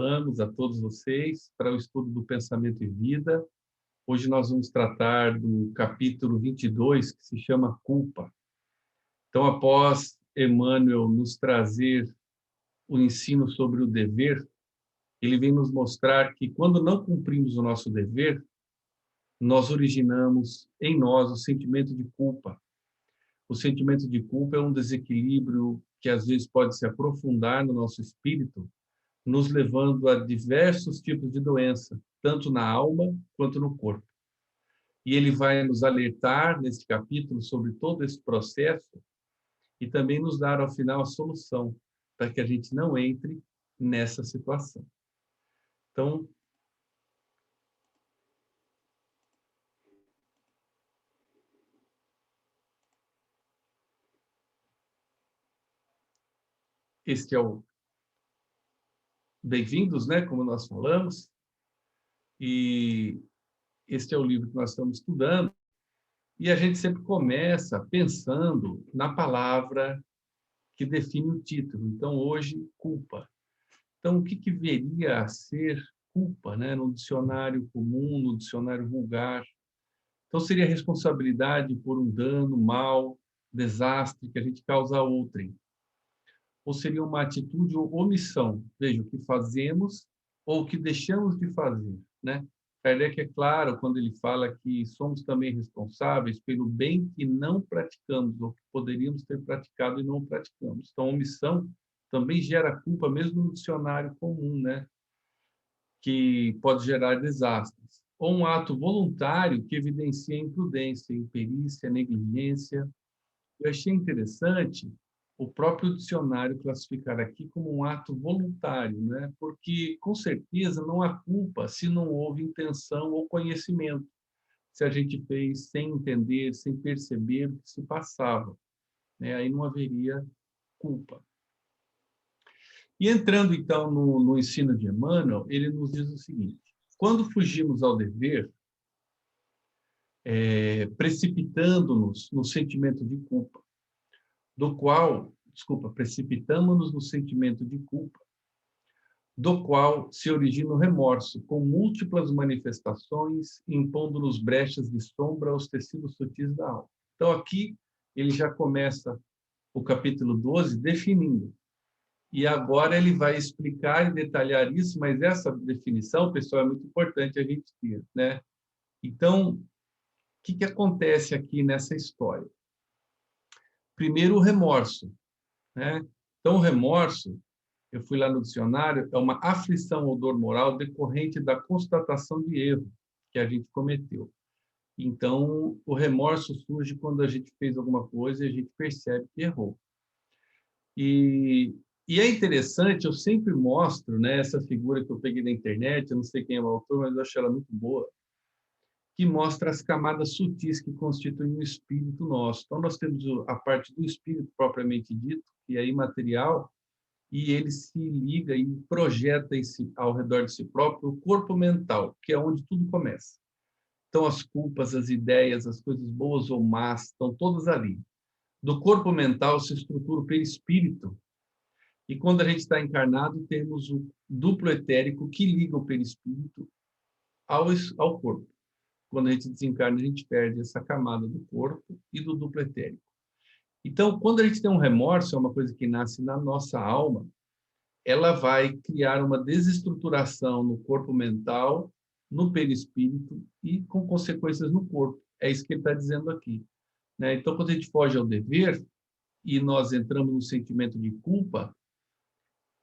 A todos vocês para o estudo do Pensamento e Vida. Hoje nós vamos tratar do capítulo 22, que se chama Culpa. Então, após Emmanuel nos trazer o ensino sobre o dever, ele vem nos mostrar que quando não cumprimos o nosso dever, nós originamos em nós o sentimento de culpa. O sentimento de culpa é um desequilíbrio que às vezes pode se aprofundar no nosso espírito, nos levando a diversos tipos de doença, tanto na alma quanto no corpo. E ele vai nos alertar nesse capítulo sobre todo esse processo e também nos dar, ao final, a solução para que a gente não entre nessa situação. Então, este é o Bem-vindos, né, como nós falamos, e este é o livro que nós estamos estudando, e a gente sempre começa pensando na palavra que define o título. Então, hoje, culpa. Então, o que viria a ser culpa, né, no dicionário comum, no dicionário vulgar? Então, seria responsabilidade por um dano, mal, desastre que a gente causa a outrem. Ou seria uma atitude ou omissão, veja, o que fazemos ou o que deixamos de fazer, né? Kardec é claro quando ele fala que somos também responsáveis pelo bem que não praticamos, ou que poderíamos ter praticado e não praticamos. Então, omissão também gera culpa, mesmo no dicionário comum, né? Que pode gerar desastres. Ou um ato voluntário que evidencia imprudência, imperícia, negligência. Eu achei interessante o próprio dicionário classificar aqui como um ato voluntário, né? Porque, com certeza, não há culpa se não houve intenção ou conhecimento, se a gente fez sem entender, sem perceber o que se passava, né? Aí não haveria culpa. E entrando, então, no ensino de Emmanuel, ele nos diz o seguinte: quando fugimos ao dever, precipitando-nos no sentimento de culpa, precipitamos-nos no sentimento de culpa, do qual se origina o remorso, com múltiplas manifestações, impondo-nos brechas de sombra aos tecidos sutis da alma. Então, aqui, ele já começa o capítulo 12 definindo. E agora ele vai explicar e detalhar isso, mas essa definição, pessoal, é muito importante a gente ter, né? Então, o que acontece aqui nessa história? Primeiro, o remorso, né? Então, o remorso, eu fui lá no dicionário, é uma aflição ou dor moral decorrente da constatação de erro que a gente cometeu. Então, o remorso surge quando a gente fez alguma coisa e a gente percebe que errou. E é interessante, eu sempre mostro, né, essa figura que eu peguei na internet, eu não sei quem é o autor, mas eu acho ela muito boa, que mostra as camadas sutis que constituem o espírito nosso. Então, nós temos a parte do espírito propriamente dito, que é imaterial, e ele se liga e projeta ao redor de si próprio o corpo mental, que é onde tudo começa. Então, as culpas, as ideias, as coisas boas ou más, estão todas ali. Do corpo mental se estrutura o perispírito, e quando a gente está encarnado, temos o duplo etérico que liga o perispírito ao corpo. Quando a gente desencarna, a gente perde essa camada do corpo e do duplo etérico. Então, quando a gente tem um remorso, é uma coisa que nasce na nossa alma, ela vai criar uma desestruturação no corpo mental, no perispírito e com consequências no corpo. É isso que ele está dizendo aqui, né? Então, quando a gente foge ao dever e nós entramos no sentimento de culpa,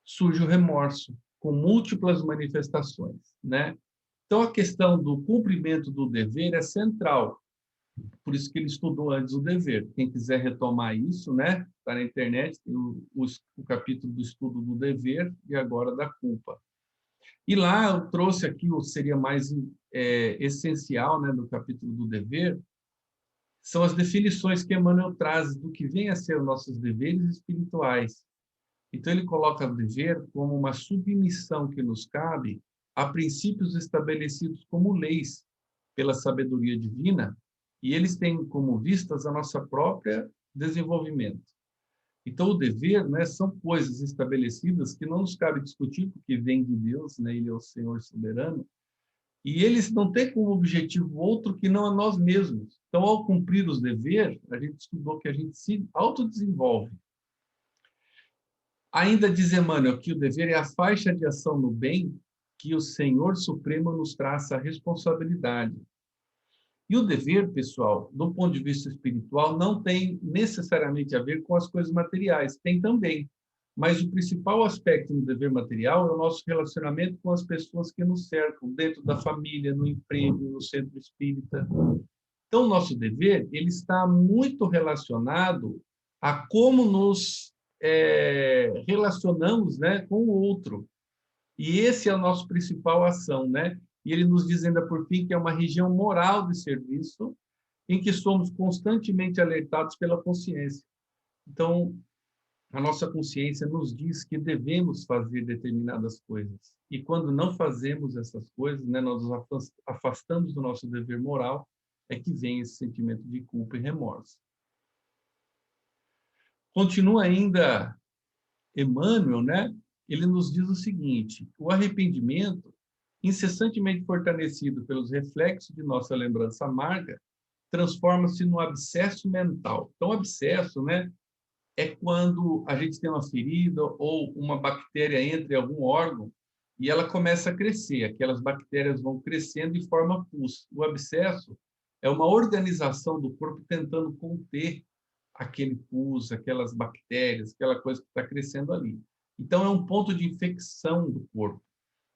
surge o remorso, com múltiplas manifestações, né? Então, a questão do cumprimento do dever é central. Por isso que ele estudou antes o dever. Quem quiser retomar isso, né? Está na internet, tem o capítulo do estudo do dever e agora da culpa. E lá eu trouxe aqui o seria mais essencial, né, no capítulo do dever, são as definições que Emmanuel traz do que vem a ser os nossos deveres espirituais. Então, ele coloca o dever como uma submissão que nos cabe a princípios estabelecidos como leis pela sabedoria divina, e eles têm como vistas a nossa própria desenvolvimento. Então, o dever, né, são coisas estabelecidas que não nos cabe discutir, porque vem de Deus, né, Ele é o Senhor soberano, e eles não têm como objetivo outro que não a nós mesmos. Então, ao cumprir os deveres, a gente estudou que a gente se autodesenvolve. Ainda diz Emmanuel que o dever é a faixa de ação no bem que o Senhor Supremo nos traça a responsabilidade. E o dever, pessoal, do ponto de vista espiritual, não tem necessariamente a ver com as coisas materiais, tem também. Mas o principal aspecto do dever material é o nosso relacionamento com as pessoas que nos cercam, dentro da família, no emprego, no centro espírita. Então, o nosso dever ele está muito relacionado a como nos relacionamos, né, com o outro. E esse é a nossa principal ação, né? E ele nos diz ainda por fim que é uma região moral de serviço em que somos constantemente alertados pela consciência. Então, a nossa consciência nos diz que devemos fazer determinadas coisas. E quando não fazemos essas coisas, né, nós nos afastamos do nosso dever moral, é que vem esse sentimento de culpa e remorso. Continua ainda Emmanuel, né? Ele nos diz o seguinte: o arrependimento, incessantemente fortalecido pelos reflexos de nossa lembrança amarga, transforma-se no abscesso mental. Então, abscesso, né, é quando a gente tem uma ferida ou uma bactéria entra em algum órgão e ela começa a crescer. Aquelas bactérias vão crescendo e formam pus. O abscesso é uma organização do corpo tentando conter aquele pus, aquelas bactérias, aquela coisa que está crescendo ali. Então, é um ponto de infecção do corpo.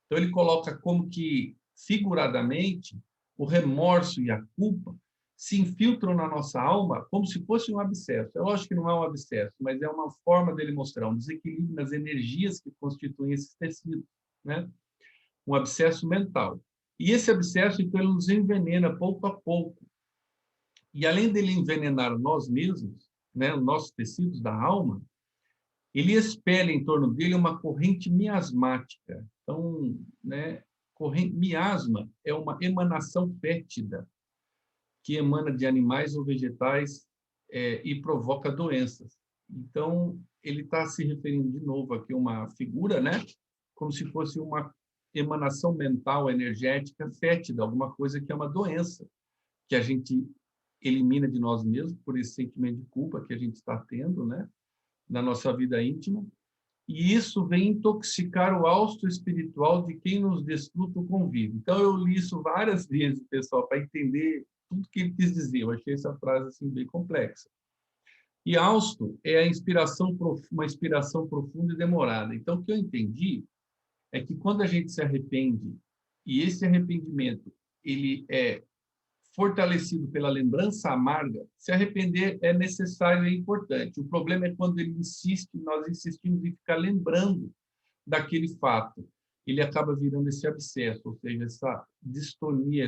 Então, ele coloca como que, figuradamente, o remorso e a culpa se infiltram na nossa alma como se fosse um abscesso. É lógico que não é um abscesso, mas é uma forma dele mostrar um desequilíbrio nas energias que constituem esses tecidos, né? Um abscesso mental. E esse abscesso, então, ele nos envenena pouco a pouco. E além dele envenenar nós mesmos, né, os nossos tecidos da alma, ele espelha em torno dele uma corrente miasmática. Então, né, miasma é uma emanação fétida que emana de animais ou vegetais e provoca doenças. Então, ele está se referindo de novo aqui a uma figura, né, como se fosse uma emanação mental, energética fétida, alguma coisa que é uma doença, que a gente elimina de nós mesmos por esse sentimento de culpa que a gente está tendo, né, na nossa vida íntima, e isso vem intoxicar o hausto espiritual de quem nos desfruta o convívio. Então, eu li isso várias vezes, pessoal, para entender tudo que ele quis dizer. Eu achei essa frase assim, bem complexa. E hausto é a inspiração, uma inspiração profunda e demorada. Então, o que eu entendi é que quando a gente se arrepende, e esse arrependimento ele é fortalecido pela lembrança amarga, se arrepender é necessário e importante. O problema é quando ele insiste, nós insistimos em ficar lembrando daquele fato. Ele acaba virando esse abscesso, ou seja, essa distonia,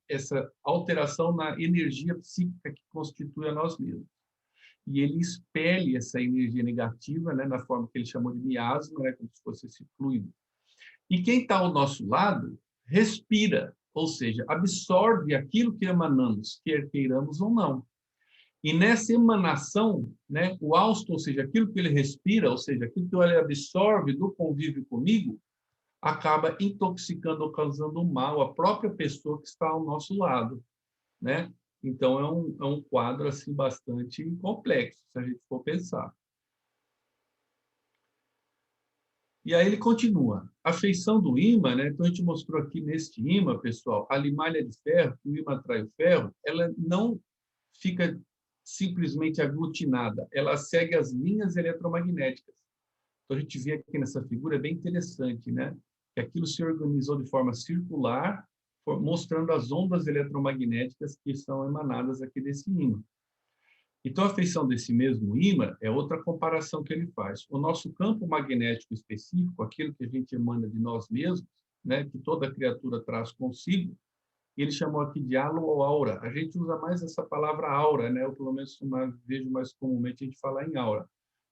essa alteração na energia psíquica que constitui a nós mesmos. E ele expele essa energia negativa, né, na forma que ele chamou de miasma, né, como se fosse esse fluido. E quem está ao nosso lado respira, ou seja, absorve aquilo que emanamos, quer queiramos ou não. E nessa emanação, né, o hausto, ou seja, aquilo que ele respira, ou seja, aquilo que ele absorve do convívio comigo, acaba intoxicando ou causando mal à própria pessoa que está ao nosso lado, né? Então, é um quadro assim, bastante complexo, se a gente for pensar. E aí ele continua. A feição do ímã, né? Então a gente mostrou aqui neste ímã, pessoal, a limalha de ferro, que o ímã atrai o ferro, ela não fica simplesmente aglutinada, ela segue as linhas eletromagnéticas. Então a gente vê aqui nessa figura, é bem interessante, né? Que aquilo se organizou de forma circular, mostrando as ondas eletromagnéticas que são emanadas aqui desse ímã. Então, a feição desse mesmo ímã é outra comparação que ele faz. O nosso campo magnético específico, aquilo que a gente emana de nós mesmos, né, que toda criatura traz consigo, ele chamou aqui de halo ou aura. A gente usa mais essa palavra aura, né? Eu, pelo menos, vejo mais comumente a gente falar em aura.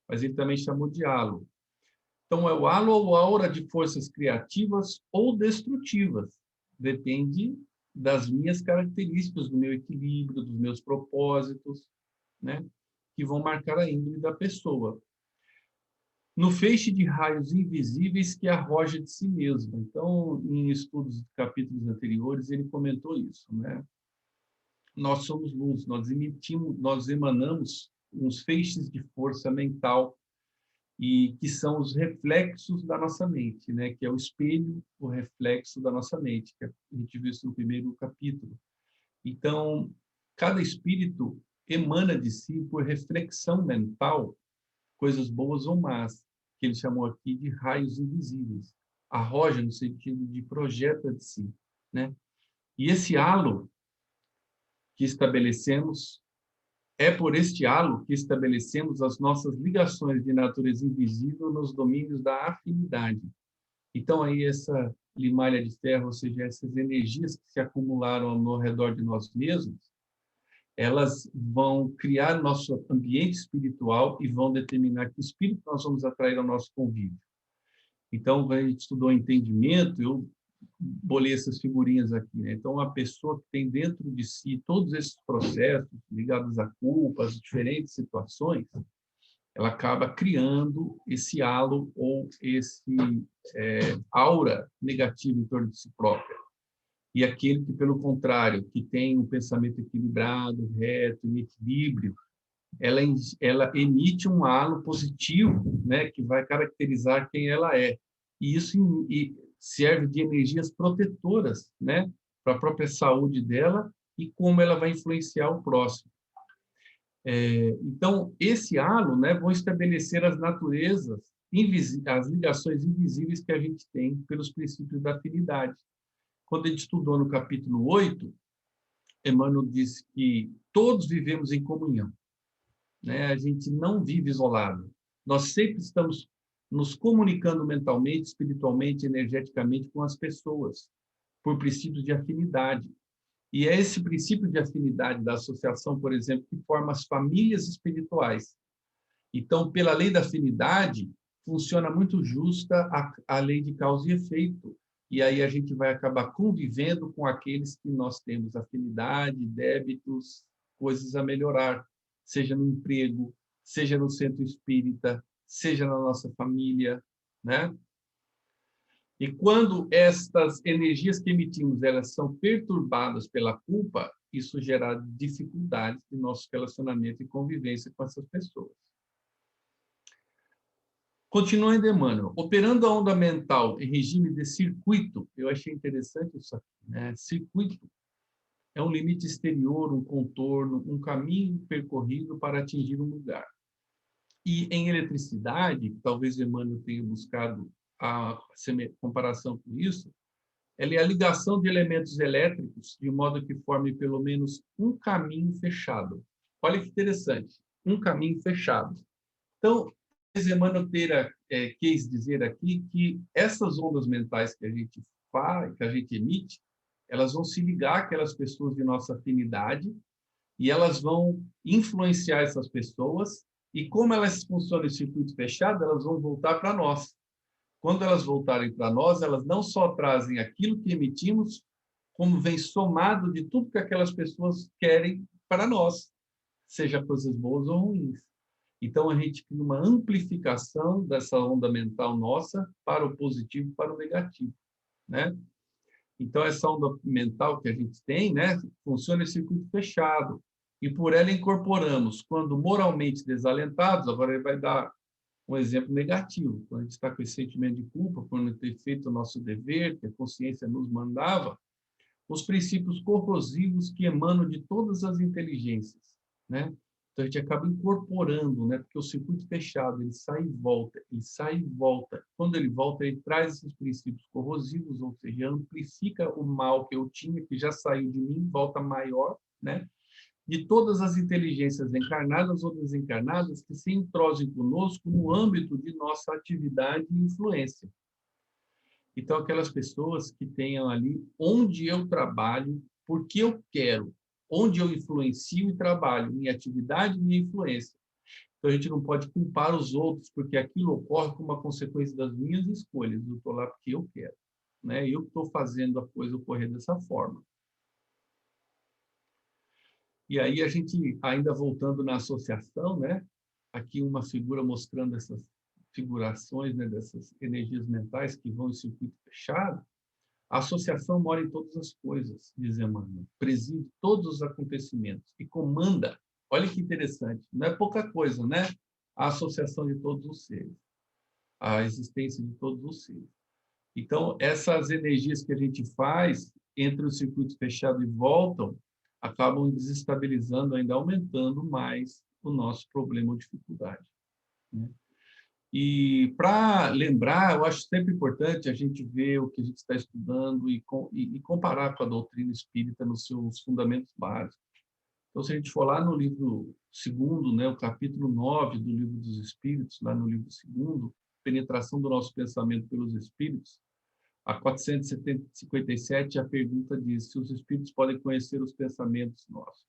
Mas ele também chamou de halo. Então, é o halo ou aura de forças criativas ou destrutivas. Depende das minhas características, do meu equilíbrio, dos meus propósitos, né, que vão marcar a índole da pessoa. no feixe de raios invisíveis que arroja de si mesmo. Então, em estudos de capítulos anteriores, ele comentou isso, né? Nós somos luz, nós emanamos uns feixes de força mental e que são os reflexos da nossa mente, né? Que é o espelho, o reflexo da nossa mente, que a gente viu isso no primeiro capítulo. Então, cada espírito emana de si, por reflexão mental, coisas boas ou más, que ele chamou aqui de raios invisíveis. Arroja no sentido de projeta de si, né? E esse halo que estabelecemos, é por este halo que estabelecemos as nossas ligações de natureza invisível nos domínios da afinidade. Então, aí essa limalha de ferro, ou seja, essas energias que se acumularam ao redor de nós mesmos, elas vão criar nosso ambiente espiritual e vão determinar que espírito nós vamos atrair ao nosso convívio. Então, quando a gente estudou entendimento, eu bolei essas figurinhas aqui, né? Então, uma pessoa que tem dentro de si todos esses processos ligados à culpa, às diferentes situações, ela acaba criando esse halo ou esse aura negativa em torno de si própria. E aquele que, pelo contrário, que tem um pensamento equilibrado, reto, em equilíbrio, ela emite um halo positivo, né, que vai caracterizar quem ela é. E isso serve de energias protetoras, né, para a própria saúde dela e como ela vai influenciar o próximo. Então, esse halo, né, vão estabelecer as naturezas, as ligações invisíveis que a gente tem pelos princípios da afinidade. Quando a gente estudou no capítulo 8, Emmanuel disse que todos vivemos em comunhão, né? A gente não vive isolado. Nós sempre estamos nos comunicando mentalmente, espiritualmente, energeticamente com as pessoas, por princípios de afinidade. E é esse princípio de afinidade da associação, por exemplo, que forma as famílias espirituais. Então, pela lei da afinidade, funciona muito justa a lei de causa e efeito. E aí a gente vai acabar convivendo com aqueles que nós temos afinidade, débitos, coisas a melhorar, seja no emprego, seja no centro espírita, seja na nossa família, né? E quando estas energias que emitimos, elas são perturbadas pela culpa, isso gera dificuldades em nosso relacionamento e convivência com essas pessoas. Continuando, Emmanuel, operando a onda mental em regime de circuito, eu achei interessante isso aqui, né? Circuito é um limite exterior, um contorno, um caminho percorrido para atingir um lugar. E em eletricidade, talvez Emmanuel tenha buscado a comparação com isso, ela é a ligação de elementos elétricos de modo que forme pelo menos um caminho fechado. Olha que interessante, um caminho fechado. Então, Emmanuel quis dizer aqui que essas ondas mentais que a gente faz, que a gente emite, elas vão se ligar àquelas pessoas de nossa afinidade e elas vão influenciar essas pessoas e como elas funcionam em circuito fechado, elas vão voltar para nós. Quando elas voltarem para nós, elas não só trazem aquilo que emitimos, como vem somado de tudo que aquelas pessoas querem para nós, seja coisas boas ou ruins. Então, a gente cria uma amplificação dessa onda mental nossa para o positivo e para o negativo, né? Então, essa onda mental que a gente tem, né, funciona em circuito fechado. E por ela incorporamos, quando moralmente desalentados, agora ele vai dar um exemplo negativo, quando a gente está com esse sentimento de culpa, por não ter feito o nosso dever, que a consciência nos mandava, os princípios corrosivos que emanam de todas as inteligências, né? Então, a gente acaba incorporando, né? Porque o circuito fechado, ele sai e volta, ele sai e volta. Quando ele volta, ele traz esses princípios corrosivos, ou seja, amplifica o mal que eu tinha, que já saiu de mim, volta maior, né? De todas as inteligências encarnadas ou desencarnadas que se entrosem conosco no âmbito de nossa atividade e influência. Então, aquelas pessoas que tenham ali onde eu trabalho, porque eu quero, onde eu influencio e trabalho, minha atividade e minha influência. Então, a gente não pode culpar os outros, porque aquilo ocorre como uma consequência das minhas escolhas. Eu estou lá porque eu quero, né? Eu estou fazendo a coisa ocorrer dessa forma. E aí a gente, ainda voltando na associação, né? Aqui uma figura mostrando essas configurações, né, dessas energias mentais que vão em circuito fechado, a associação mora em todas as coisas, diz Emmanuel, preside todos os acontecimentos e comanda. Olha que interessante, não é pouca coisa, né? A associação de todos os seres, a existência de todos os seres. Então, essas energias que a gente faz entre o circuito fechado e voltam, acabam desestabilizando, ainda aumentando mais o nosso problema ou dificuldade, né? E para lembrar, eu acho sempre importante a gente ver o que a gente está estudando e comparar com a doutrina espírita nos seus fundamentos básicos. Então, se a gente for lá no livro segundo, né, o capítulo 9 do Livro dos Espíritos, lá no livro segundo, Penetração do Nosso Pensamento pelos Espíritos, a 457, a pergunta diz se os espíritos podem conhecer os pensamentos nossos.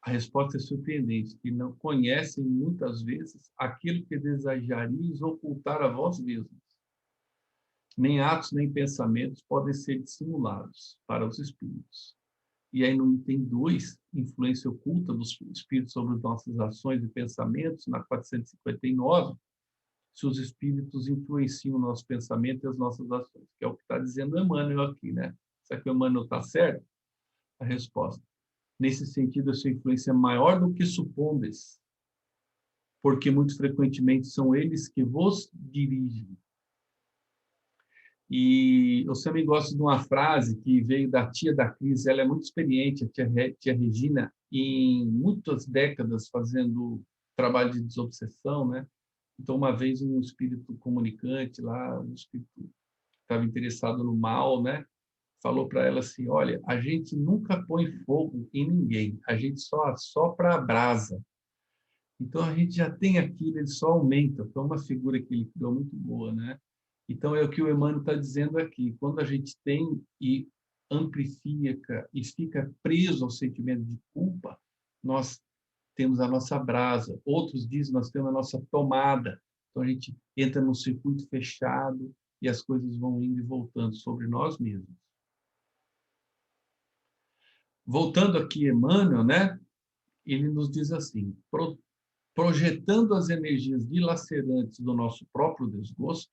A resposta é surpreendente, que não conhecem muitas vezes aquilo que desejarias ocultar a vós mesmos. Nem atos, nem pensamentos podem ser dissimulados para os espíritos. E aí no item 2, influência oculta dos espíritos sobre as nossas ações e pensamentos, na 459, se os espíritos influenciam o nosso pensamento e as nossas ações, que é o que está dizendo o Emmanuel aqui, né? Será que o Emmanuel está certo? A resposta: nesse sentido, a sua influência é maior do que supondes, porque muito frequentemente são eles que vos dirigem. E eu também gosto de uma frase que veio da tia da Cris, ela é muito experiente, a tia Regina, em muitas décadas fazendo trabalho de desobsessão, né? Então, uma vez um espírito comunicante lá, um espírito que estava interessado no mal, né? Falou para ela assim: olha, a gente nunca põe fogo em ninguém, a gente só assopra a brasa. Então a gente já tem aquilo, ele só aumenta. Foi uma figura que ele criou muito boa, né? Então é o que o Emmanuel está dizendo aqui. Quando a gente tem e amplifica e fica preso ao sentimento de culpa, nós temos a nossa brasa. Outros dizem nós temos a nossa tomada. Então a gente entra num circuito fechado e as coisas vão indo e voltando sobre nós mesmos. Voltando aqui, Emmanuel, né? Ele nos diz assim: projetando as energias dilacerantes do nosso próprio desgosto,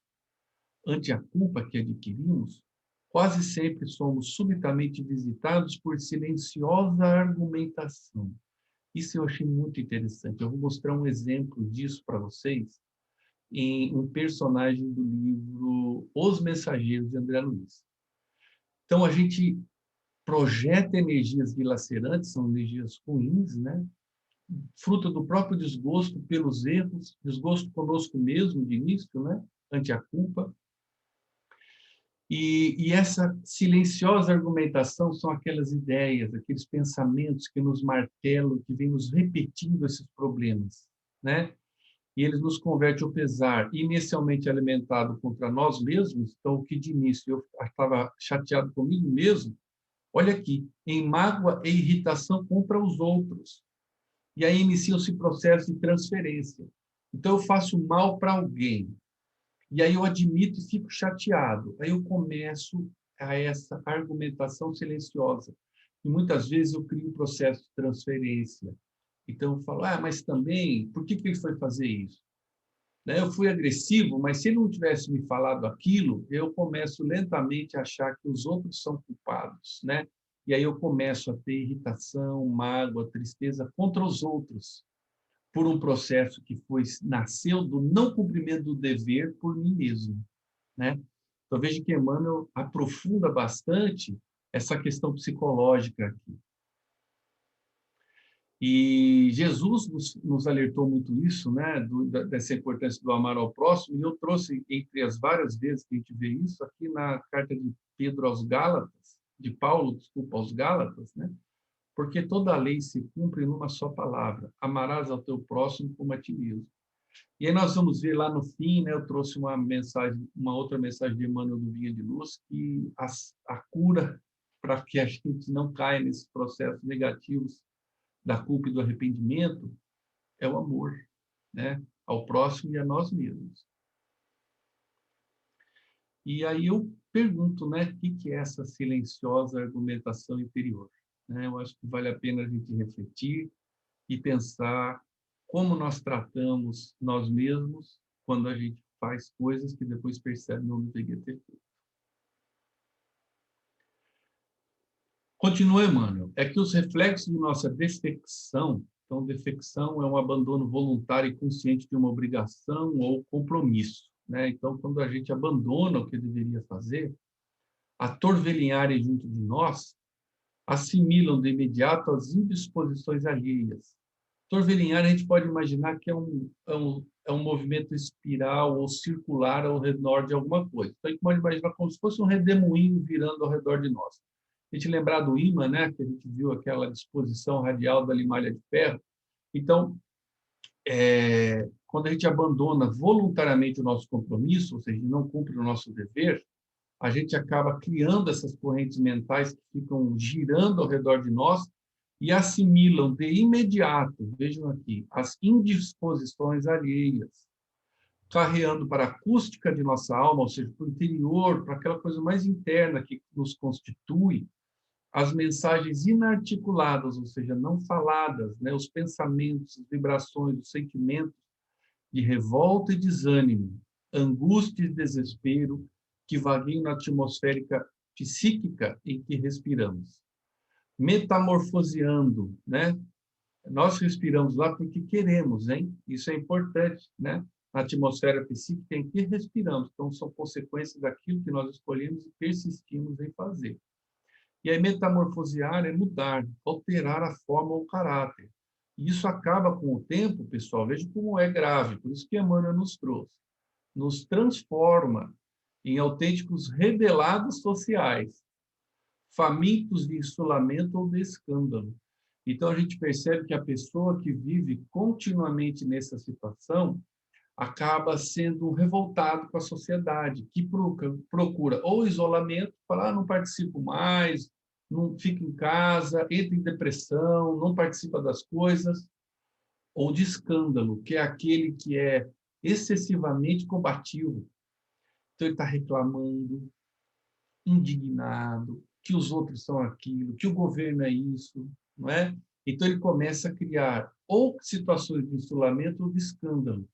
ante a culpa que adquirimos, quase sempre somos subitamente visitados por silenciosa argumentação. Isso eu achei muito interessante. Eu vou mostrar um exemplo disso para vocês em um personagem do livro Os Mensageiros, de André Luiz. Então, a gente projeta energias dilacerantes, são energias ruins, né? Fruto do próprio desgosto pelos erros, desgosto conosco mesmo de início, né? Ante a culpa. E essa silenciosa argumentação são aquelas ideias, aqueles pensamentos que nos martelam, que vêm nos repetindo esses problemas, né? E eles nos convertem ao pesar, inicialmente alimentado contra nós mesmos. Então, o que de início eu estava chateado comigo mesmo, olha aqui, em mágoa e irritação contra os outros. E aí inicia-se o processo de transferência. Então, eu faço mal para alguém. E aí eu admito e fico chateado. Aí eu começo a essa argumentação silenciosa. E muitas vezes eu crio um processo de transferência. Então, eu falo, mas também, por que ele foi fazer isso? Né? Eu fui agressivo, mas se ele não tivesse me falado aquilo, eu começo lentamente a achar que os outros são culpados, né? E aí eu começo a ter irritação, mágoa, tristeza contra os outros, por um processo que nasceu do não cumprimento do dever por mim mesmo, né? Então veja que Emmanuel aprofunda bastante essa questão psicológica aqui. E Jesus nos alertou muito isso, né, dessa importância do amar ao próximo, e eu trouxe, entre as várias vezes que a gente vê isso, aqui na carta de Pedro aos Gálatas, de Paulo, desculpa, aos Gálatas, né, porque toda a lei se cumpre numa só palavra: amarás ao teu próximo como a ti mesmo. E aí nós vamos ver lá no fim, né, eu trouxe uma outra mensagem de Emmanuel do Vinha de Luz, que a cura para que a gente não caia nesses processos negativos da culpa e do arrependimento é o amor, né, ao próximo e a nós mesmos. E aí eu pergunto, né, o que é essa silenciosa argumentação interior? Né? Eu acho que vale a pena a gente refletir e pensar como nós tratamos nós mesmos quando a gente faz coisas que depois percebe não deveria ter feito. Continua Emmanuel, é que os reflexos de nossa defecção, então defecção é um abandono voluntário e consciente de uma obrigação ou compromisso, né? Então, quando a gente abandona o que deveria fazer, atorvelinharem junto de nós, assimilam de imediato as indisposições alheias. Torvelinhar, a gente pode imaginar que é um movimento espiral ou circular ao redor de alguma coisa. Então, a gente pode imaginar como se fosse um redemoinho virando ao redor de nós. A gente lembrar do ímã, né, que a gente viu aquela disposição radial da limalha de ferro. Então, quando a gente abandona voluntariamente o nosso compromisso, ou seja, não cumpre o nosso dever, a gente acaba criando essas correntes mentais que ficam girando ao redor de nós e assimilam de imediato, vejam aqui, as indisposições alheias, carreando para a acústica de nossa alma, ou seja, para o interior, para aquela coisa mais interna que nos constitui, as mensagens inarticuladas, ou seja, não faladas, né? Os pensamentos, as vibrações, os sentimentos de revolta e desânimo, angústia e desespero que vagueiam na atmosférica psíquica em que respiramos. Metamorfoseando, né? Nós respiramos lá porque queremos, hein? Isso é importante, né? Na atmosfera psíquica em que respiramos. Então, são consequências daquilo que nós escolhemos e persistimos em fazer. E aí, metamorfosear é mudar, alterar a forma ou o caráter. E isso acaba com o tempo, pessoal, veja como é grave, por isso que Emmanuel nos trouxe. Nos transforma em autênticos rebelados sociais, famintos de insulamento ou de escândalo. Então, a gente percebe que a pessoa que vive continuamente nessa situação acaba sendo revoltado com a sociedade, que procura ou isolamento, falar, não participo mais, não fica em casa, entra em depressão, não participa das coisas, ou de escândalo, que é aquele que é excessivamente combativo. Então, ele está reclamando, indignado, que os outros são aquilo, que o governo é isso, não é? Então, ele começa a criar ou situações de insulamento ou de escândalo,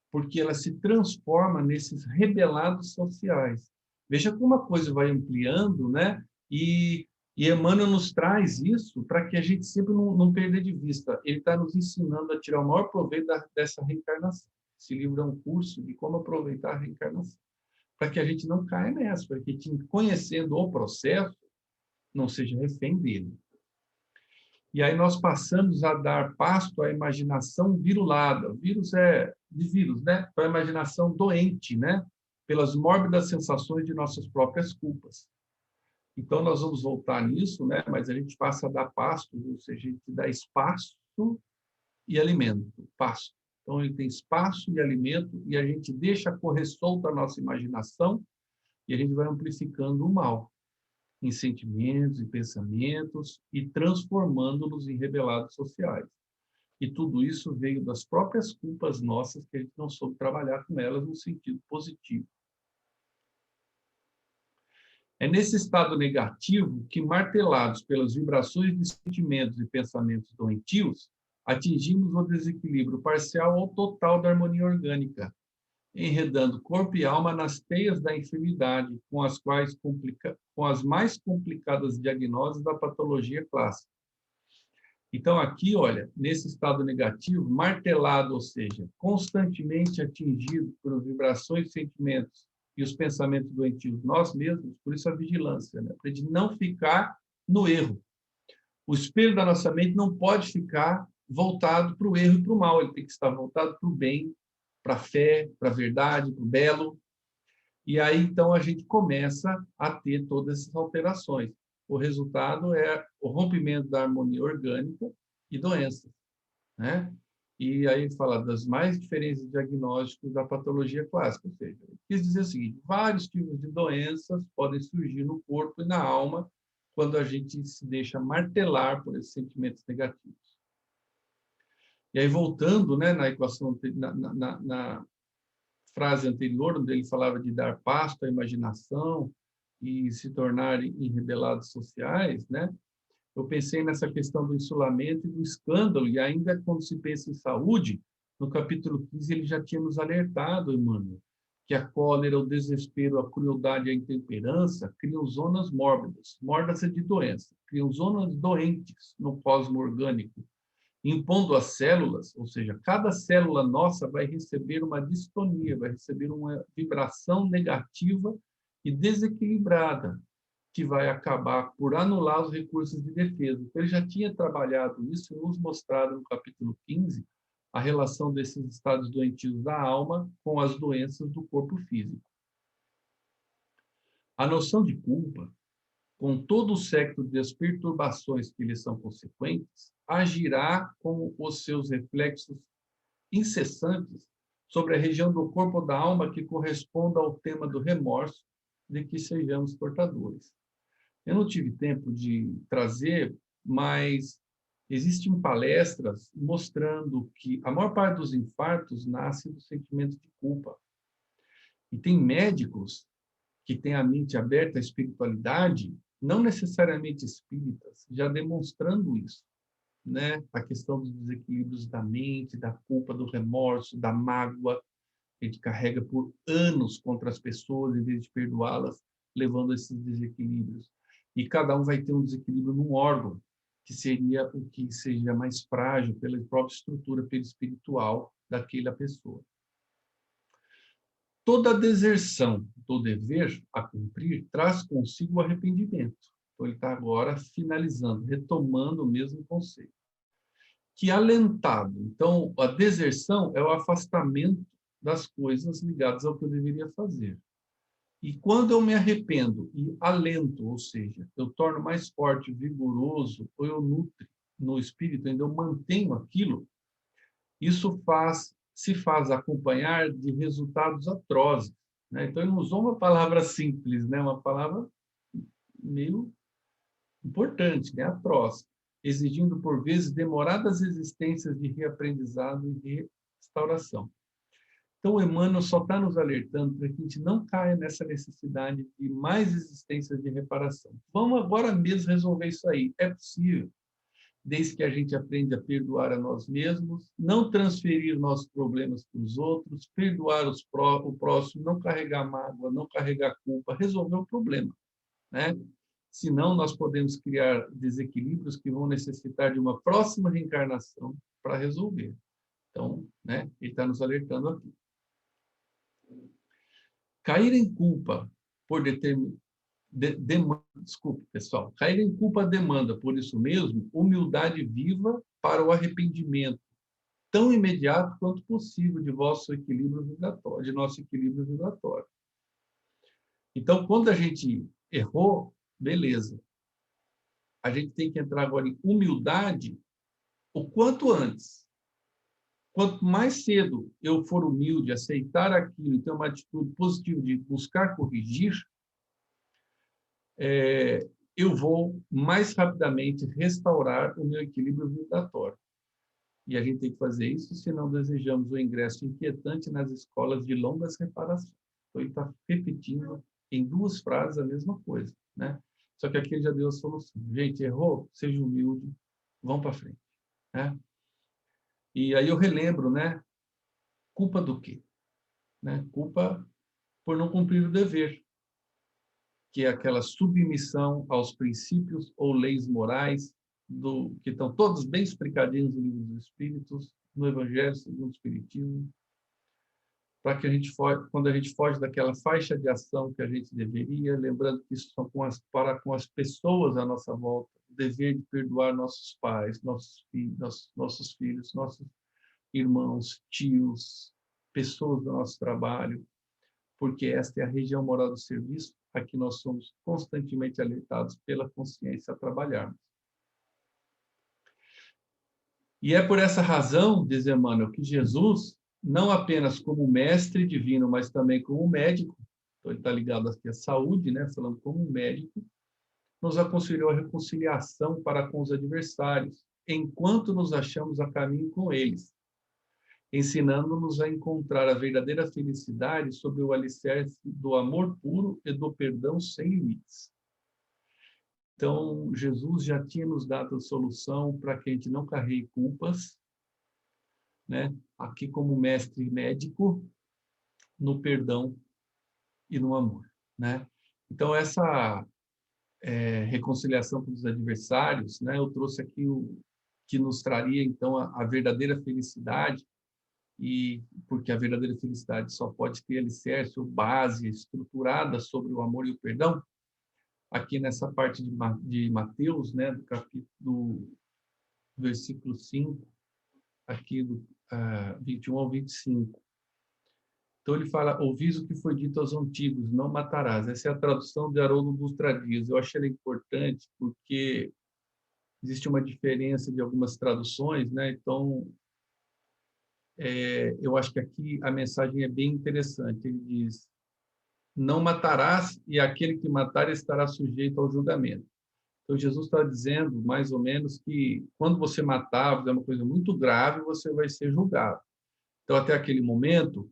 porque ela se transforma nesses rebelados sociais. Veja como a coisa vai ampliando, né? E Emmanuel nos traz isso para que a gente sempre não perda de vista. Ele está nos ensinando a tirar o maior proveito dessa reencarnação. Esse livro é um curso de como aproveitar a reencarnação, para que a gente não caia nessa, para que a gente, conhecendo o processo, não seja refém dele. E aí nós passamos a dar pasto à imaginação virulada. Vírus é de vírus, né? Então, a imaginação doente, né? Pelas mórbidas sensações de nossas próprias culpas. Então, nós vamos voltar nisso, né? Mas a gente passa a dar pasto, ou seja, a gente dá espaço e alimento. Pasto. Então, ele tem espaço e alimento, e a gente deixa correr solta a nossa imaginação, e a gente vai amplificando o mal em sentimentos e pensamentos e transformando-nos em rebelados sociais. E tudo isso veio das próprias culpas nossas que a gente não soube trabalhar com elas no sentido positivo. É nesse estado negativo que, martelados pelas vibrações de sentimentos e pensamentos doentios, atingimos o desequilíbrio parcial ou total da harmonia orgânica, enredando corpo e alma nas teias da enfermidade, com as mais complicadas diagnoses da patologia clássica. Então, aqui, olha, nesse estado negativo, martelado, ou seja, constantemente atingido por vibrações, sentimentos e os pensamentos doentios nós mesmos, por isso a vigilância, né? Para a gente não ficar no erro. O espelho da nossa mente não pode ficar voltado para o erro e para o mal, ele tem que estar voltado para o bem, para a fé, para a verdade, para o belo. E aí, então, a gente começa a ter todas essas alterações. O resultado é o rompimento da harmonia orgânica e doenças, né? E aí ele fala das mais diferentes diagnósticos da patologia clássica, ou seja, quis dizer o seguinte, vários tipos de doenças podem surgir no corpo e na alma quando a gente se deixa martelar por esses sentimentos negativos. E aí, voltando, né, na equação, na frase anterior, onde ele falava de dar pasto à imaginação e se tornarem em rebelados sociais, né? Eu pensei nessa questão do insulamento e do escândalo, e ainda quando se pensa em saúde, No capítulo 15, ele já tinha nos alertado, Emmanuel, que a cólera, o desespero, a crueldade e a intemperança criam zonas mórbidas. Mórbidas é de doença. Criam zonas doentes no cosmo orgânico, impondo às células, ou seja, cada célula nossa vai receber uma distonia, vai receber uma vibração negativa e desequilibrada, que vai acabar por anular os recursos de defesa. Então, ele já tinha trabalhado isso e nos mostrado no capítulo 15 a relação desses estados doentios da alma com as doenças do corpo físico. A noção de culpa, com todo o século das perturbações que lhe são consequentes, agirá com os seus reflexos incessantes sobre a região do corpo ou da alma que corresponda ao tema do remorso de que sejamos portadores. Eu não tive tempo de trazer, mas existem palestras mostrando que a maior parte dos infartos nasce do sentimento de culpa. E tem médicos que têm a mente aberta à espiritualidade, não necessariamente espíritas, já demonstrando isso, né? A questão dos desequilíbrios da mente, da culpa, do remorso, da mágoa, que a gente carrega por anos contra as pessoas, em vez de perdoá-las, levando a esses desequilíbrios. E cada um vai ter um desequilíbrio num órgão, que seria o que seja mais frágil pela própria estrutura perispiritual daquela pessoa. Toda deserção do dever a cumprir traz consigo o arrependimento. Então, ele está agora finalizando, retomando o mesmo conceito. Que alentado. Então, a deserção é o afastamento das coisas ligadas ao que eu deveria fazer. E quando eu me arrependo e alento, ou seja, eu torno mais forte, vigoroso, ou eu nutro no espírito, ainda eu mantenho aquilo, isso se faz acompanhar de resultados atrozes, né? Então, ele usou uma palavra simples, né? Uma palavra meio importante, né? Atroz, exigindo, por vezes, demoradas existências de reaprendizado e restauração. Então, o Emmanuel só está nos alertando para que a gente não caia nessa necessidade de mais existências de reparação. Vamos agora mesmo resolver isso aí. É possível, desde que a gente aprenda a perdoar a nós mesmos, não transferir nossos problemas para os outros, perdoar o próximo, não carregar mágoa, não carregar culpa, resolver o problema, né? Senão, nós podemos criar desequilíbrios que vão necessitar de uma próxima reencarnação para resolver. Então, né, ele está nos alertando aqui. Cair em culpa por desculpe, pessoal. Cair em culpa demanda, por isso mesmo, humildade viva para o arrependimento, tão imediato quanto possível de vosso equilíbrio vibratório, de nosso equilíbrio vibratório. Então, quando a gente errou, beleza. A gente tem que entrar agora em humildade o quanto antes. Quanto mais cedo eu for humilde, aceitar aquilo e ter uma atitude positiva de buscar corrigir, eu vou mais rapidamente restaurar o meu equilíbrio vibratório. E a gente tem que fazer isso se não desejamos o ingresso inquietante nas escolas de longas reparações. Então, ele está repetindo em duas frases a mesma coisa, né? Só que aqui ele já deu a solução. Gente, errou? Seja humilde, vão para frente, né? E aí eu relembro, né? Culpa do quê? Né? Culpa por não cumprir o dever, que é aquela submissão aos princípios ou leis morais que estão todos bem explicadinhos no Livro dos Espíritos, no Evangelho segundo o Espiritismo, para que a gente quando a gente foge daquela faixa de ação que a gente deveria, lembrando que isso são com as pessoas à nossa volta, o dever de perdoar nossos pais, nossos filhos, nossos irmãos, tios, pessoas do nosso trabalho, porque esta é a região moral do serviço a que nós somos constantemente alertados pela consciência a trabalharmos. E é por essa razão, diz Emmanuel, que Jesus, não apenas como mestre divino, mas também como médico, então ele está ligado aqui à saúde, né? Falando como médico, nos aconselhou a reconciliação para com os adversários, enquanto nos achamos a caminho com eles, ensinando-nos a encontrar a verdadeira felicidade sob o alicerce do amor puro e do perdão sem limites. Então, Jesus já tinha nos dado a solução para que a gente não carregue culpas, né? Aqui como mestre médico no perdão e no amor, né? Então, essa reconciliação com os adversários, né? Eu trouxe aqui o que nos traria, então, a verdadeira felicidade, e porque a verdadeira felicidade só pode ter alicerce ou base estruturada sobre o amor e o perdão, aqui nessa parte de Mateus, né, do capítulo, do versículo 5, aqui do 21 ao 25. Então ele fala: ouvis o que foi dito aos antigos, não matarás. Essa é a tradução de Haroldo Dutra Dias. Eu achei ela importante porque existe uma diferença de algumas traduções, né? Então, eu acho que aqui a mensagem é bem interessante. Ele diz: não matarás, e aquele que matar estará sujeito ao julgamento. Então, Jesus está dizendo, mais ou menos, que quando você matar, fizer uma coisa muito grave, você vai ser julgado. Então, até aquele momento,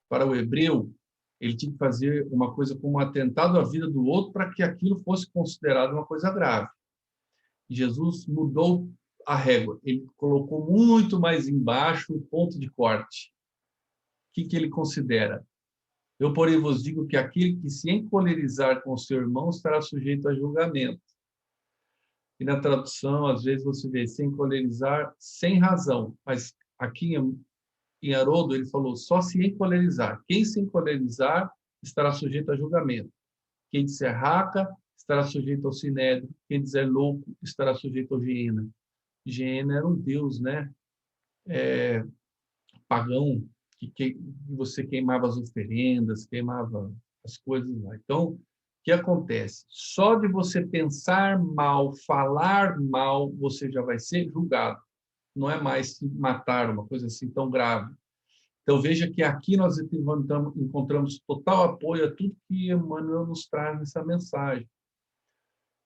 para o hebreu, ele tinha que fazer uma coisa como um atentado à vida do outro para que aquilo fosse considerado uma coisa grave. Jesus mudou a régua. Ele colocou muito mais embaixo o ponto de corte. O que ele considera? Eu, porém, vos digo que aquele que se encolerizar com o seu irmão estará sujeito a julgamento. E na tradução, às vezes, você vê se encolerizar sem razão. Mas aqui em Haroldo, ele falou só se encolerizar. Quem se encolerizar estará sujeito a julgamento. Quem disser raca estará sujeito ao sinédrio. Quem dizer louco estará sujeito ao hiena. Hiena era um deus, né? Pagão, que você queimava as oferendas, queimava as coisas lá. Então, o que acontece? Só de você pensar mal, falar mal, você já vai ser julgado. Não é mais se matar, uma coisa assim tão grave. Então, veja que aqui nós encontramos total apoio a tudo que Emmanuel nos traz nessa mensagem.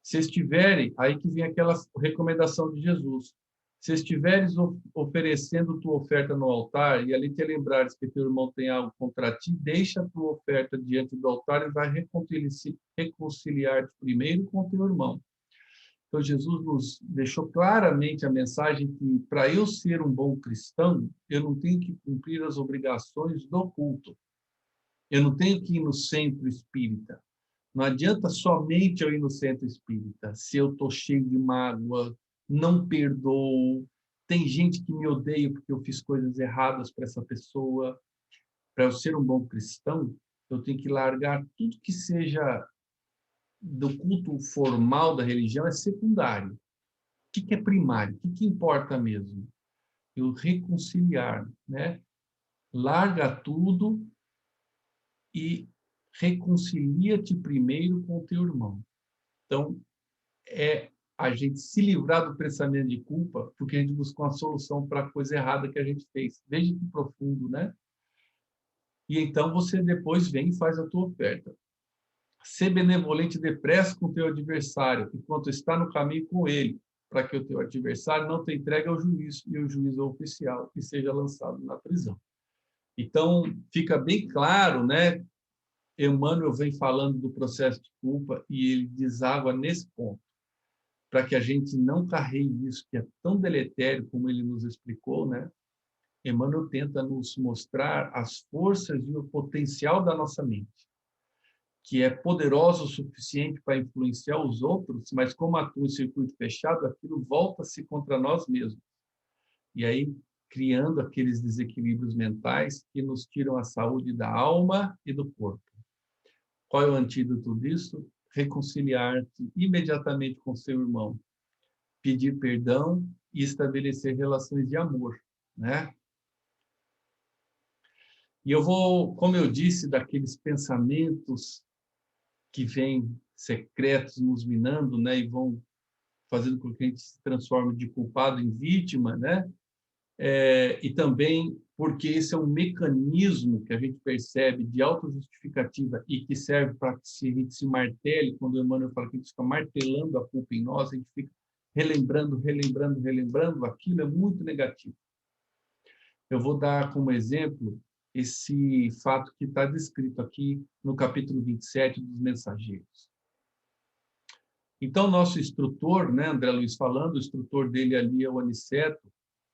Se estiverem, aí que vem aquela recomendação de Jesus, se estiveres oferecendo tua oferta no altar, e ali te lembrares que teu irmão tem algo contra ti, deixa a tua oferta diante do altar e vai reconciliar-te primeiro com o teu irmão. Então, Jesus nos deixou claramente a mensagem que, para eu ser um bom cristão, eu não tenho que cumprir as obrigações do culto. Eu não tenho que ir no centro espírita. Não adianta somente eu ir no centro espírita. Se eu estou cheio de mágoa, não perdoo, tem gente que me odeia porque eu fiz coisas erradas para essa pessoa. Para eu ser um bom cristão, eu tenho que largar tudo que seja do culto formal da religião, é secundário. O que é primário? O que importa mesmo? Eu reconciliar, né? Larga tudo e reconcilia-te primeiro com o teu irmão. Então, é a gente se livrar do pensamento de culpa, porque a gente buscou uma solução para a coisa errada que a gente fez. Veja que profundo, né? E então você depois vem e faz a tua oferta. Ser benevolente depressa com o teu adversário, enquanto está no caminho com ele, para que o teu adversário não te entregue ao juiz e o juiz ao oficial e seja lançado na prisão. Então, fica bem claro, né? Emmanuel vem falando do processo de culpa e ele deságua nesse ponto, para que a gente não carregue isso que é tão deletério como ele nos explicou, né? Emmanuel tenta nos mostrar as forças e o potencial da nossa mente, que é poderosa o suficiente para influenciar os outros, mas como atua em circuito fechado, aquilo volta-se contra nós mesmos. E aí, criando aqueles desequilíbrios mentais que nos tiram a saúde da alma e do corpo. Qual é o antídoto disso? Reconciliar-te imediatamente com seu irmão, pedir perdão e estabelecer relações de amor, né? E eu vou, como eu disse, daqueles pensamentos que vêm secretos nos minando, né, e vão fazendo com que a gente se transforme de culpado em vítima, né? E também porque esse é um mecanismo que a gente percebe de autojustificativa e que serve para que a gente se martele, quando o Emmanuel fala que a gente fica martelando a culpa em nós, a gente fica relembrando, aquilo é muito negativo. Eu vou dar como exemplo esse fato que está descrito aqui no capítulo 27 dos Mensageiros. Então, nosso instrutor, né, André Luiz falando, o instrutor dele ali é o Aniceto,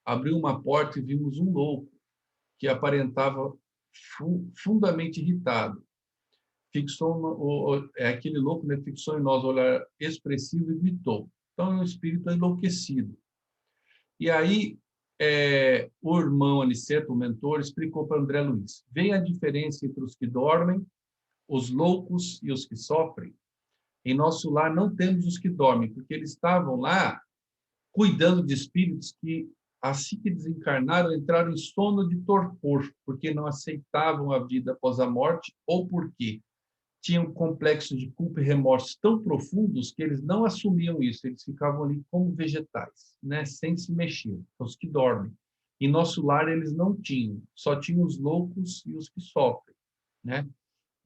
abriu uma porta e vimos um louco que aparentava fundamente irritado. Aquele louco, né, fixou em nós o olhar expressivo e gritou. Então, é um espírito enlouquecido. E aí, o irmão Aniceto, o mentor, explicou para André Luiz: vem a diferença entre os que dormem, os loucos e os que sofrem. Em nosso lar não temos os que dormem, porque eles estavam lá cuidando de espíritos que, assim que desencarnaram, entraram em sono de torpor, porque não aceitavam a vida após a morte, ou porque tinham complexos de culpa e remorso tão profundos que eles não assumiam isso, eles ficavam ali como vegetais, né, sem se mexer, os que dormem. Em nosso lar eles não tinham, só tinham os loucos e os que sofrem, né?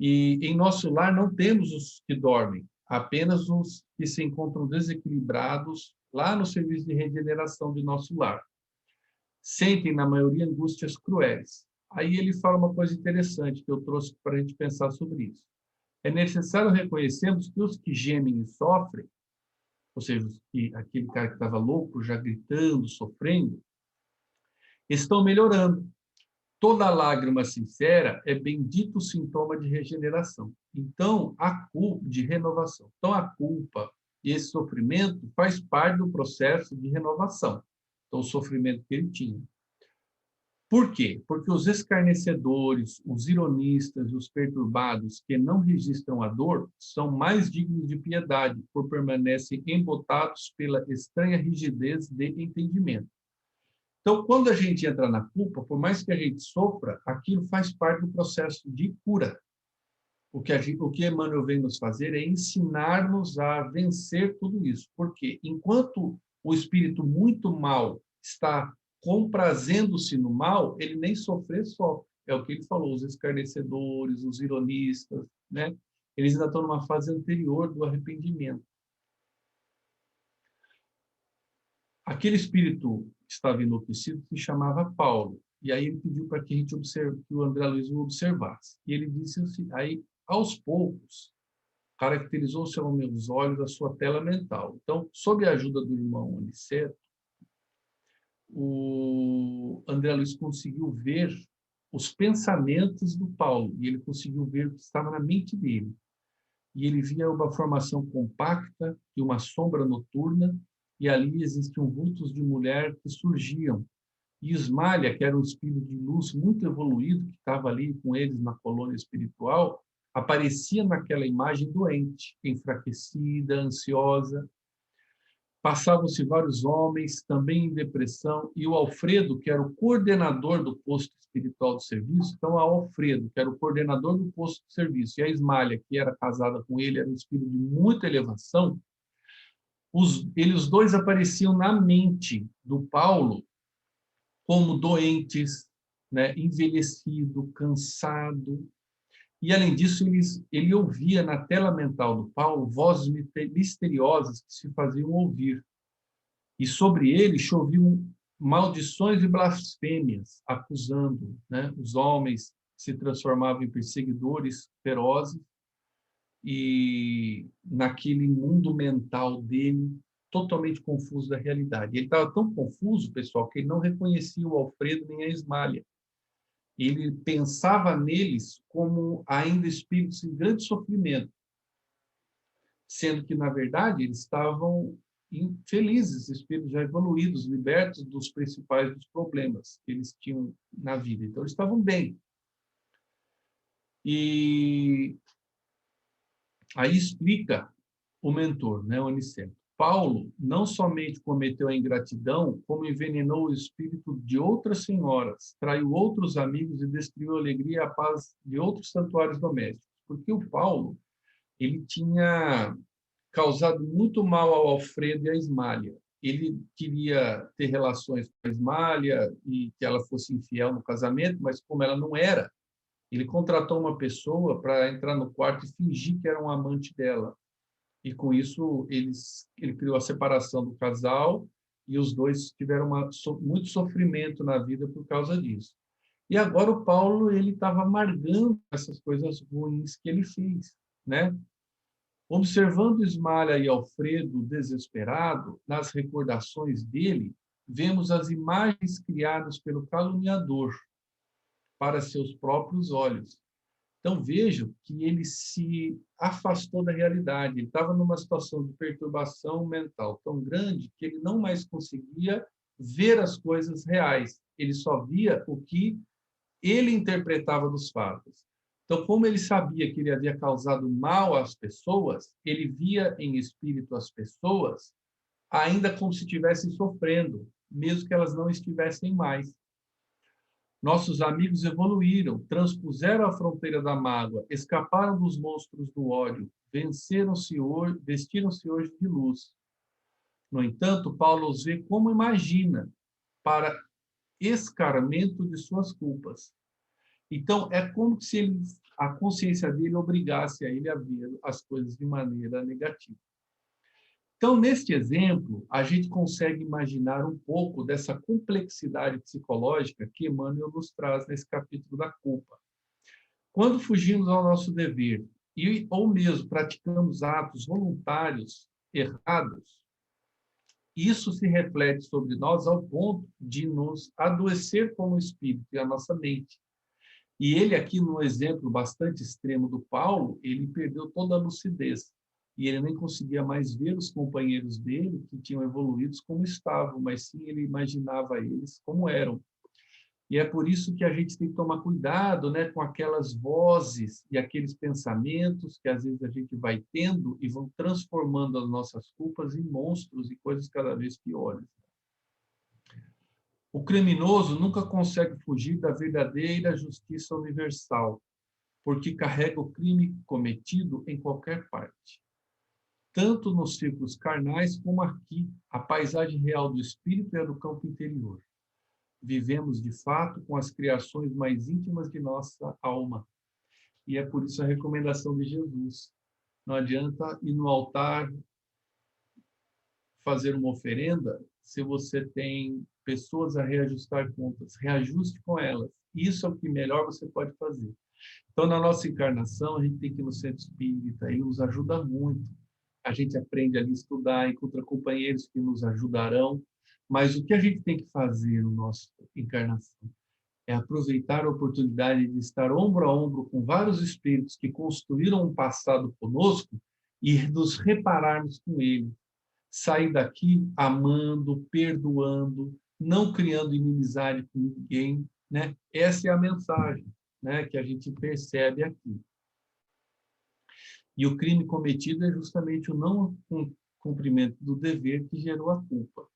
E em nosso lar não temos os que dormem, apenas os que se encontram desequilibrados lá no serviço de regeneração de nosso lar. Sentem, na maioria, angústias cruéis. Aí ele fala uma coisa interessante que eu trouxe para a gente pensar sobre isso. É necessário reconhecermos que os que gemem e sofrem, ou seja, aquele cara que estava louco, já gritando, sofrendo, estão melhorando. Toda lágrima sincera é bendito sintoma de regeneração. Então, a culpa de renovação. Então, a culpa e esse sofrimento faz parte do processo de renovação. Então, o sofrimento que ele tinha. Por quê? Porque os escarnecedores, os ironistas, os perturbados que não registram a dor são mais dignos de piedade, por permanecem embotados pela estranha rigidez de entendimento. Então, quando a gente entra na culpa, por mais que a gente sofra, aquilo faz parte do processo de cura. O que Emmanuel vem nos fazer é ensinar-nos a vencer tudo isso. Porque enquanto o espírito muito mal está comprazendo-se no mal, ele nem sofre. É o que ele falou, os escarnecedores, os ironistas, né? Eles ainda estão numa fase anterior do arrependimento. Aquele espírito que estava enlouquecido se chamava Paulo. E aí ele pediu para que a gente que o André Luiz o observasse. E ele disse assim, aí, aos poucos, caracterizou-se aos meus olhos a sua tela mental. Então, sob a ajuda do irmão Aniceto, o André Luiz conseguiu ver os pensamentos do Paulo, e ele conseguiu ver o que estava na mente dele. E ele via uma formação compacta de uma sombra noturna, e ali existiam vultos de mulher que surgiam. E Ismalha, que era um espírito de luz muito evoluído, que estava ali com eles na colônia espiritual, aparecia naquela imagem doente, enfraquecida, ansiosa. Passavam-se vários homens, também em depressão, e o Alfredo, que era o coordenador do posto espiritual do serviço, então, a Alfredo, que era o coordenador do posto de serviço, e a Ismália, que era casada com ele, era um espírito de muita elevação, os dois apareciam na mente do Paulo como doentes, né, envelhecido, cansado. E, além disso, ele ouvia na tela mental do Paulo vozes misteriosas que se faziam ouvir. E sobre ele choviam maldições e blasfêmias, acusando, né, os homens se transformavam em perseguidores ferozes e naquele mundo mental dele totalmente confuso da realidade. Ele estava tão confuso, pessoal, que ele não reconhecia o Alfredo nem a Ismália. Ele pensava neles como ainda espíritos em grande sofrimento, sendo que, na verdade, eles estavam felizes, espíritos já evoluídos, libertos dos principais dos problemas que eles tinham na vida. Então, eles estavam bem. E aí explica o mentor, né, o Aniceto. Paulo não somente cometeu a ingratidão, como envenenou o espírito de outras senhoras, traiu outros amigos e destruiu a alegria e a paz de outros santuários domésticos. Porque o Paulo, ele tinha causado muito mal ao Alfredo e à Ismália. Ele queria ter relações com a Ismália e que ela fosse infiel no casamento, mas como ela não era, ele contratou uma pessoa para entrar no quarto e fingir que era um amante dela. E com isso ele criou a separação do casal e os dois tiveram muito sofrimento na vida por causa disso. E agora o Paulo ele estava amargando essas coisas ruins que ele fez, né? Observando Ismália e Alfredo desesperado, nas recordações dele, vemos as imagens criadas pelo caluniador para seus próprios olhos. Então, vejam que ele se afastou da realidade. Ele estava numa situação de perturbação mental tão grande que ele não mais conseguia ver as coisas reais. Ele só via o que ele interpretava dos fatos. Então, como ele sabia que ele havia causado mal às pessoas, ele via em espírito as pessoas ainda como se estivessem sofrendo, mesmo que elas não estivessem mais. Nossos amigos evoluíram, transpuseram a fronteira da mágoa, escaparam dos monstros do ódio, vestiram-se hoje de luz. No entanto, Paulo os vê como imagina, para escarmento de suas culpas. Então, é como se a consciência dele obrigasse a ele a ver as coisas de maneira negativa. Então, neste exemplo, a gente consegue imaginar um pouco dessa complexidade psicológica que Emmanuel nos traz nesse capítulo da culpa. Quando fugimos ao nosso dever ou mesmo praticamos atos voluntários errados, isso se reflete sobre nós ao ponto de nos adoecer como espírito e a nossa mente. E ele aqui, no exemplo bastante extremo do Paulo, ele perdeu toda a lucidez. E ele nem conseguia mais ver os companheiros dele, que tinham evoluídos como estavam, mas sim ele imaginava eles como eram. E é por isso que a gente tem que tomar cuidado, né, com aquelas vozes e aqueles pensamentos que às vezes a gente vai tendo e vão transformando as nossas culpas em monstros e coisas cada vez piores. O criminoso nunca consegue fugir da verdadeira justiça universal, porque carrega o crime cometido em qualquer parte. Tanto nos círculos carnais como aqui, a paisagem real do espírito é do campo interior. Vivemos, de fato, com as criações mais íntimas de nossa alma. E é por isso a recomendação de Jesus. Não adianta ir no altar fazer uma oferenda se você tem pessoas a reajustar contas. Reajuste com elas. Isso é o que melhor você pode fazer. Então, na nossa encarnação, a gente tem que ir no centro espírita. Ele nos ajuda muito. A gente aprende ali a estudar, encontra companheiros que nos ajudarão. Mas o que a gente tem que fazer na nossa encarnação é aproveitar a oportunidade de estar ombro a ombro com vários espíritos que construíram um passado conosco e nos repararmos com ele. Sair daqui amando, perdoando, não criando inimizade com ninguém, né? Essa é a mensagem, né, que a gente percebe aqui. E o crime cometido é justamente o não cumprimento do dever que gerou a culpa.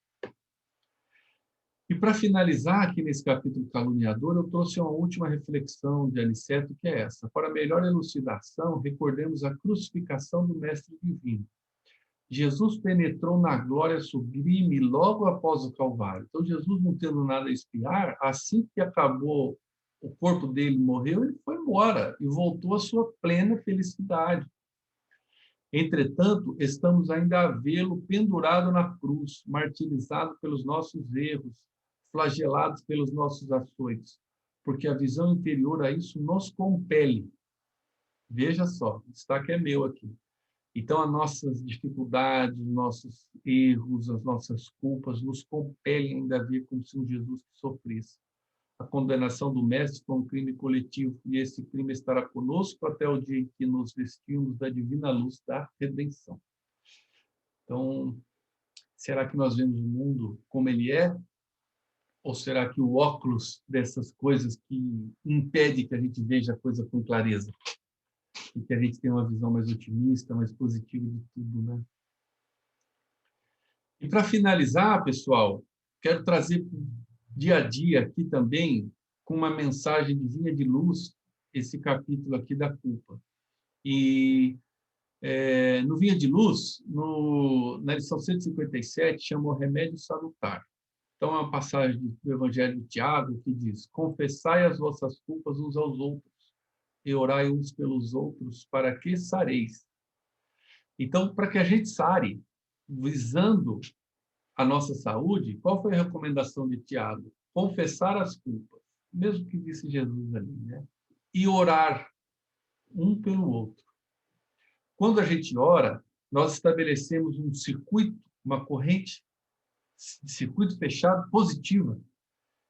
E para finalizar aqui nesse capítulo caluniador, eu trouxe uma última reflexão de Aniceto, que é essa. Para melhor elucidação, recordemos a crucificação do Mestre Divino. Jesus penetrou na glória sublime logo após o Calvário. Então, Jesus, não tendo nada a expiar, assim que acabou, o corpo dele morreu, ele foi embora e voltou à sua plena felicidade. Entretanto, estamos ainda a vê-lo pendurado na cruz, martirizado pelos nossos erros, flagelados pelos nossos açoites, porque a visão interior a isso nos compele. Veja só, o destaque é meu aqui. Então, as nossas dificuldades, os nossos erros, as nossas culpas nos compelem ainda a ver como se um Jesus que sofresse. A condenação do Mestre foi um crime coletivo, e esse crime estará conosco até o dia em que nos vestimos da divina luz da redenção. Então, será que nós vemos o mundo como ele é? Ou será que o óculos dessas coisas que impede que a gente veja a coisa com clareza? E que a gente tenha uma visão mais otimista, mais positiva de tudo, né? E para finalizar, pessoal, quero trazer dia a dia aqui também, com uma mensagem divina de luz, esse capítulo aqui da culpa. E no Vinha de Luz, na lição 157, chamou Remédio Salutar. Então, é uma passagem do Evangelho de Tiago que diz: confessai as vossas culpas uns aos outros e orai uns pelos outros para que sareis. Então, para que a gente sare, visando a nossa saúde, qual foi a recomendação de Tiago? Confessar as culpas, mesmo que disse Jesus ali, né? E orar um pelo outro. Quando a gente ora, nós estabelecemos um circuito, uma corrente circuito fechado positiva.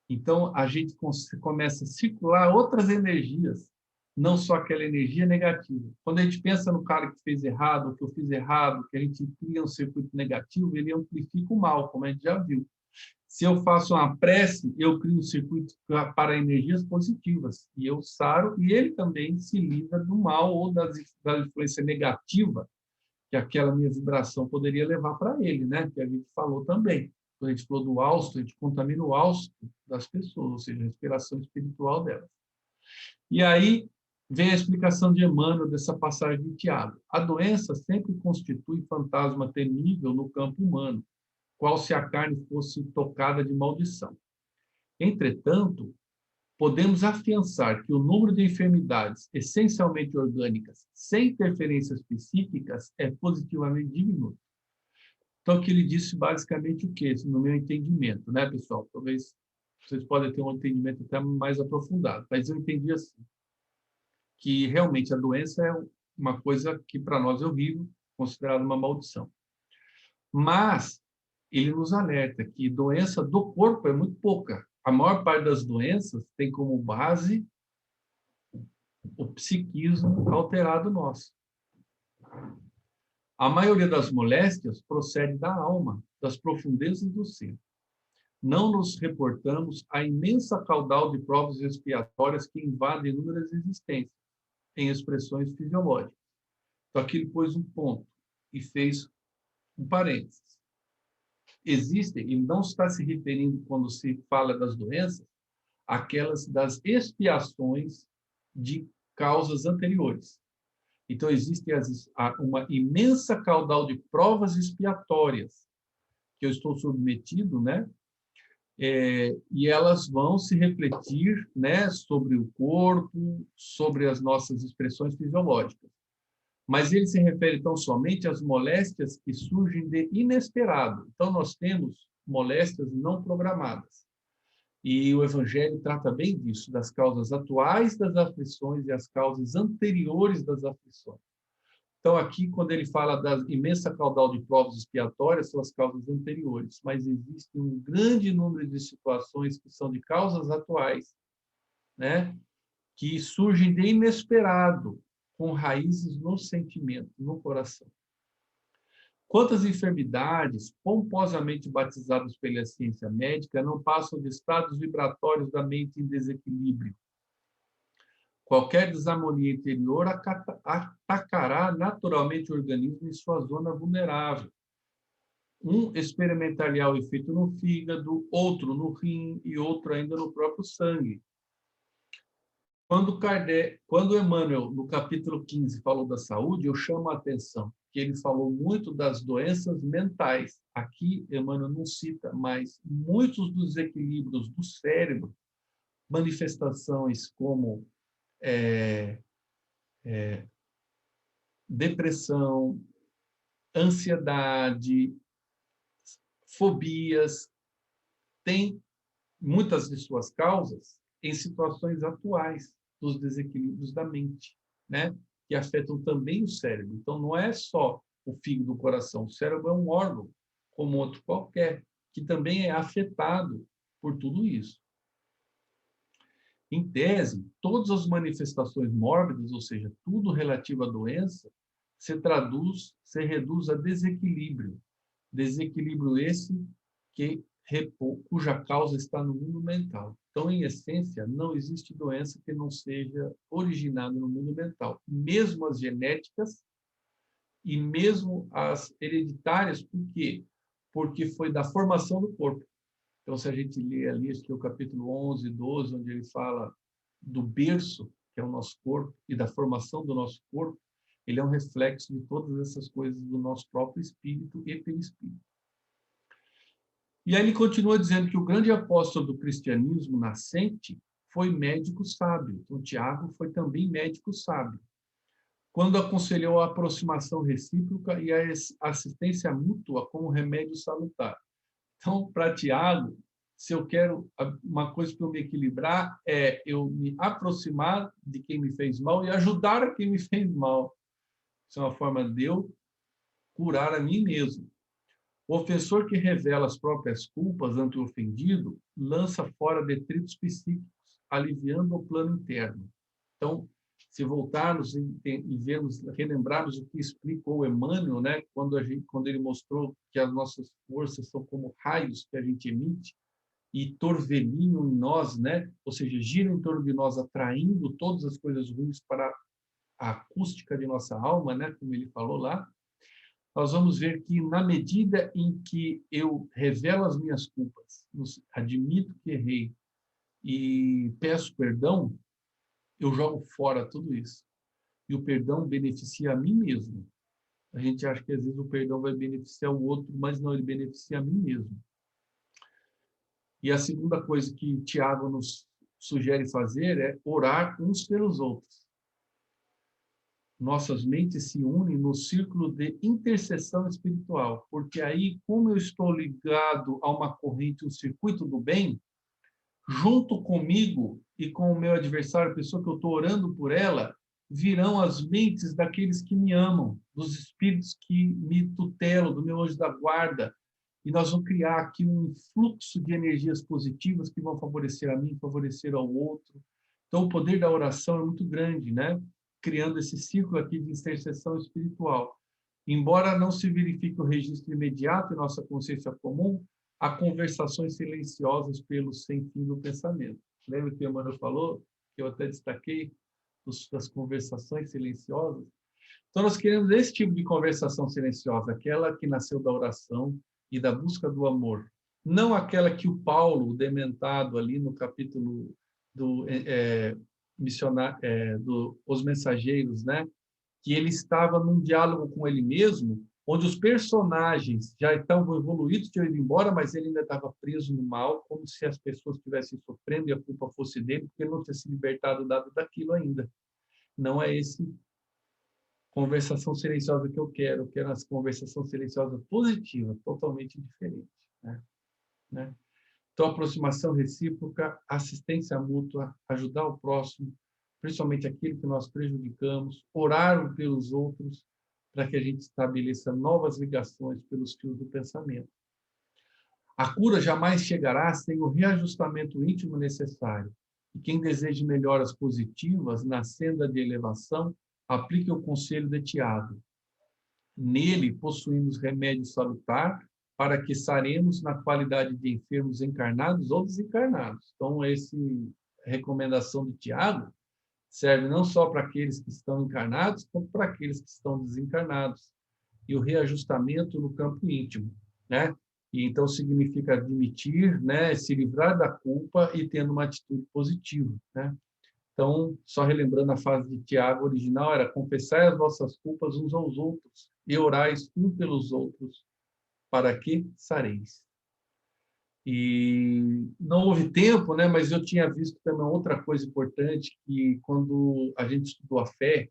Então, a gente começa a circular outras energias, não só aquela energia negativa. Quando a gente pensa no cara que fez errado, que eu fiz errado, que a gente cria um circuito negativo, ele amplifica o mal, como a gente já viu. Se eu faço uma prece, eu crio um circuito para energias positivas, e eu saro, e ele também se livra do mal ou da influência negativa que aquela minha vibração poderia levar para ele, né? Que a gente falou também. Quando a gente falou do hausto, a gente contamina o hausto das pessoas, ou seja, a respiração espiritual delas. E aí vem a explicação de Emmanuel dessa passagem de Tiago. A doença sempre constitui fantasma temível no campo humano, qual se a carne fosse tocada de maldição. Entretanto, podemos afiançar que o número de enfermidades essencialmente orgânicas, sem interferências psíquicas, é positivamente diminuto. Então, o que ele disse basicamente o quê? No meu entendimento, né, pessoal? Talvez vocês podem ter um entendimento até mais aprofundado, mas eu entendi assim, que realmente a doença é uma coisa que para nós é horrível, considerada uma maldição. Mas ele nos alerta que doença do corpo é muito pouca. A maior parte das doenças tem como base o psiquismo alterado nosso. A maioria das moléstias procede da alma, das profundezas do ser. Não nos reportamos a imensa caudal de provas expiatórias que invadem inúmeras existências, em expressões fisiológicas. Então, aqui ele pôs um ponto e fez um parênteses. Existem, e não está se referindo, quando se fala das doenças, aquelas das expiações de causas anteriores. Então, existe uma imensa caudal de provas expiatórias que eu estou submetido, né? E elas vão se refletir, né, sobre o corpo, sobre as nossas expressões fisiológicas. Mas ele se refere tão somente às moléstias que surgem de inesperado. Então, nós temos moléstias não programadas. E o Evangelho trata bem disso, das causas atuais das aflições e as causas anteriores das aflições. Então, aqui, quando ele fala da imensa caudal de provas expiatórias, são as causas anteriores, mas existe um grande número de situações que são de causas atuais, né? Que surgem de inesperado, com raízes no sentimento, no coração. Quantas enfermidades, pomposamente batizadas pela ciência médica, não passam de estados vibratórios da mente em desequilíbrio? Qualquer desarmonia interior atacará naturalmente o organismo em sua zona vulnerável. Um experimentar-lhe o efeito no fígado, outro no rim e outro ainda no próprio sangue. Quando Emmanuel, no capítulo 15, falou da saúde, eu chamo a atenção que ele falou muito das doenças mentais. Aqui, Emmanuel não cita, mas muitos dos desequilíbrios do cérebro, manifestações como depressão, ansiedade, fobias, têm muitas de suas causas em situações atuais dos desequilíbrios da mente, né? Que afetam também o cérebro. Então, não é só o fígado do coração. O cérebro é um órgão, como outro qualquer, que também é afetado por tudo isso. Em tese, todas as manifestações mórbidas, ou seja, tudo relativo à doença, se reduz a desequilíbrio. Desequilíbrio esse cuja causa está no mundo mental. Então, em essência, não existe doença que não seja originada no mundo mental. Mesmo as genéticas e mesmo as hereditárias, por quê? Porque foi da formação do corpo. Então, se a gente lê ali, acho que é o capítulo 11, 12, onde ele fala do berço, que é o nosso corpo, e da formação do nosso corpo, ele é um reflexo de todas essas coisas do nosso próprio espírito e perispírito. E aí ele continua dizendo que o grande apóstolo do cristianismo nascente foi médico sábio. Então, Tiago foi também médico sábio, quando aconselhou a aproximação recíproca e a assistência mútua como remédio salutar. Então, para Tiago, se eu quero uma coisa para eu me equilibrar, é eu me aproximar de quem me fez mal e ajudar a quem me fez mal. Isso é uma forma de eu curar a mim mesmo. O ofensor que revela as próprias culpas ante o ofendido lança fora detritos psíquicos, aliviando o plano interno. Então, se voltarmos e vermos, relembrarmos o que explicou Emmanuel, né, quando ele mostrou que as nossas forças são como raios que a gente emite e torvelinham em nós, né, ou seja, giram em torno de nós, atraindo todas as coisas ruins para a acústica de nossa alma, né, como ele falou lá, nós vamos ver que, na medida em que eu revelo as minhas culpas, admito que errei e peço perdão, eu jogo fora tudo isso. E o perdão beneficia a mim mesmo. A gente acha que, às vezes, o perdão vai beneficiar o outro, mas não, ele beneficia a mim mesmo. E a segunda coisa que Tiago nos sugere fazer é orar uns pelos outros. Nossas mentes se unem no círculo de intercessão espiritual, porque aí, como eu estou ligado a uma corrente, um circuito do bem, junto comigo e com o meu adversário, a pessoa que eu estou orando por ela, virão as mentes daqueles que me amam, dos espíritos que me tutelam, do meu anjo da guarda, e nós vamos criar aqui um fluxo de energias positivas que vão favorecer a mim, favorecer ao outro. Então, o poder da oração é muito grande, né? Criando esse ciclo aqui de intercessão espiritual. Embora não se verifique o registro imediato em nossa consciência comum, há conversações silenciosas pelo sem fim do pensamento. Lembra que o Emmanuel falou, que eu até destaquei, das conversações silenciosas? Então, nós queremos esse tipo de conversação silenciosa, aquela que nasceu da oração e da busca do amor. Não aquela que o Paulo, o dementado ali no capítulo do Os Mensageiros, né? Que ele estava num diálogo com ele mesmo, onde os personagens já estavam evoluídos, tinham ido embora, mas ele ainda estava preso no mal, como se as pessoas estivessem sofrendo e a culpa fosse dele, porque ele não tinha se libertado daquilo ainda. Não é esse conversação silenciosa que eu quero essa conversação silenciosa positiva, totalmente diferente. Né? Então, aproximação recíproca, assistência mútua, ajudar o próximo, principalmente aquele que nós prejudicamos, orar pelos outros, para que a gente estabeleça novas ligações pelos fios do pensamento. A cura jamais chegará sem o reajustamento íntimo necessário. E quem deseja melhoras positivas na senda de elevação, aplique o conselho de Tiago. Nele possuímos remédio salutar para que saremos na qualidade de enfermos encarnados ou desencarnados. Então, essa recomendação de Tiago serve não só para aqueles que estão encarnados, como para aqueles que estão desencarnados. E o reajustamento no campo íntimo, né? E então significa admitir, né, se livrar da culpa e tendo uma atitude positiva, né? Então, só relembrando a fase de Tiago original, era confessai as vossas culpas uns aos outros e orais um pelos outros, para que sareis. E não houve tempo, né? Mas eu tinha visto também outra coisa importante, que quando a gente estudou a fé,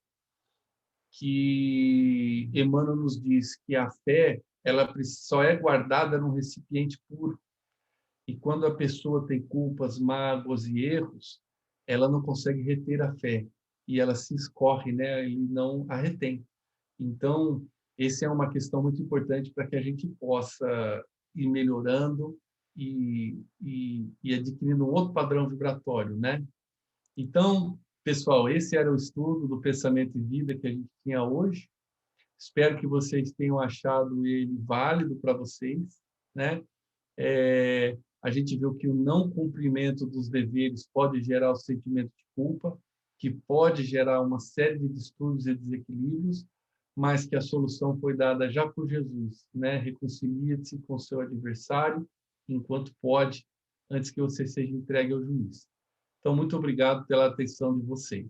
que Emmanuel nos diz que a fé ela só é guardada num recipiente puro. E quando a pessoa tem culpas, mágoas e erros, ela não consegue reter a fé e ela se escorre, né? E não a retém. Então, essa é uma questão muito importante para que a gente possa ir melhorando e adquirindo um outro padrão vibratório, né? Então, pessoal, esse era o estudo do Pensamento e Vida que a gente tinha hoje. Espero que vocês tenham achado ele válido para vocês, né? A gente viu que o não cumprimento dos deveres pode gerar o sentimento de culpa, que pode gerar uma série de distúrbios e desequilíbrios, mas que a solução foi dada já por Jesus, né? Reconcilia-se com seu adversário enquanto pode, antes que você seja entregue ao juiz. Então, muito obrigado pela atenção de vocês.